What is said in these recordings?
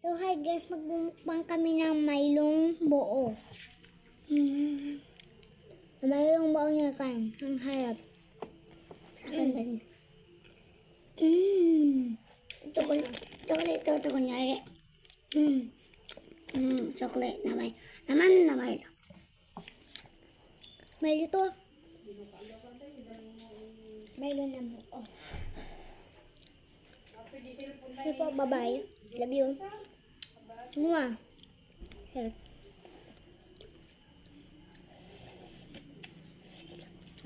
So hi guys, magbumukbang kami ng Milong buo. Milong buo niya kan. Ang harap. Ganda niya. Chocolate ito kunyari. Chocolate na may naman na may. May ito. Milong na buo. Kasi po, bye-bye. Love you. Mwah. Sarap.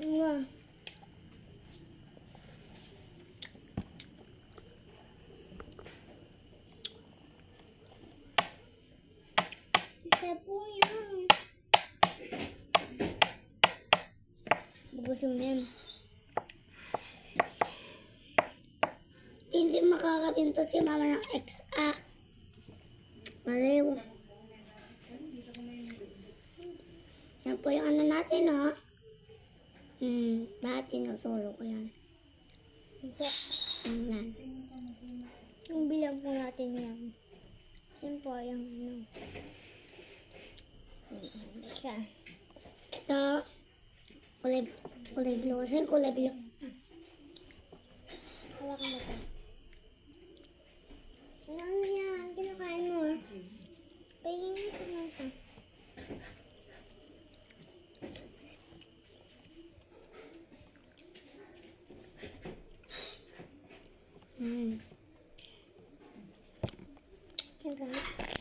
Mwah. Isa po yan. Bubusin mo yan. Hindi makakapintot si mama ng XA. Maliw. Yan po yung ano natin, oh. Bakit tinusulo ko yan? Ito. Yan. Yung bilang po natin yan. Yan po yung ano. Siya. Ito. Kulay blue. Kasi kulay blue. Hawakan mo ito. Ano yan? Kinakain mo, ah. Pahingin mo ito na isa.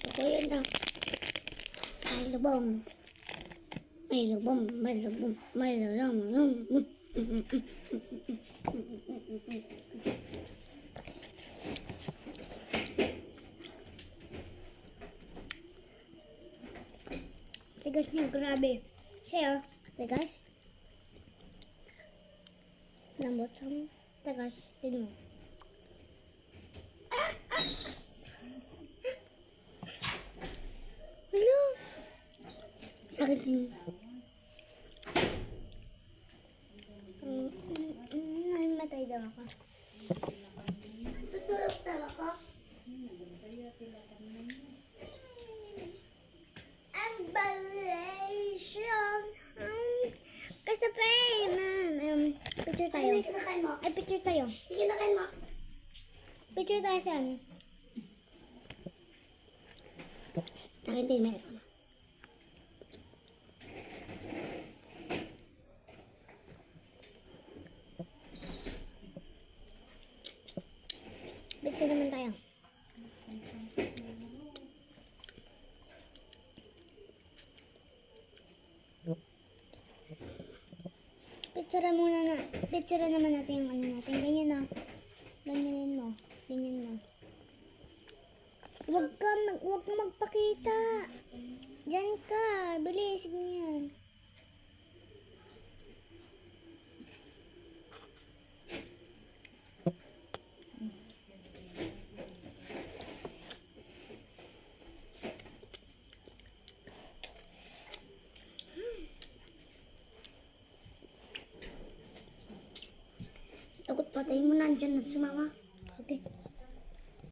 Ito yun lang. May lubong. May lubong. May lubong. May lubong. Tigas niya, grabe. Siya, tigas. Lambot ang tigas. Tignan mo. Hello. Sakit yun. Namatay daw ako. Tutulog daw ako. Picture tayo. Ay, picture tayo. Kinakain mo. Picture tayo sa ano. Nakintay mo ito. Picture naman tayo. Picture naman natin yung ano natin. Ganyan na. Ganyanin mo. Ganyan mo. Huwag ka magpakita. Diyan ka. Bilis. Ganyan. Takot patayin mo, nandyan na si mama.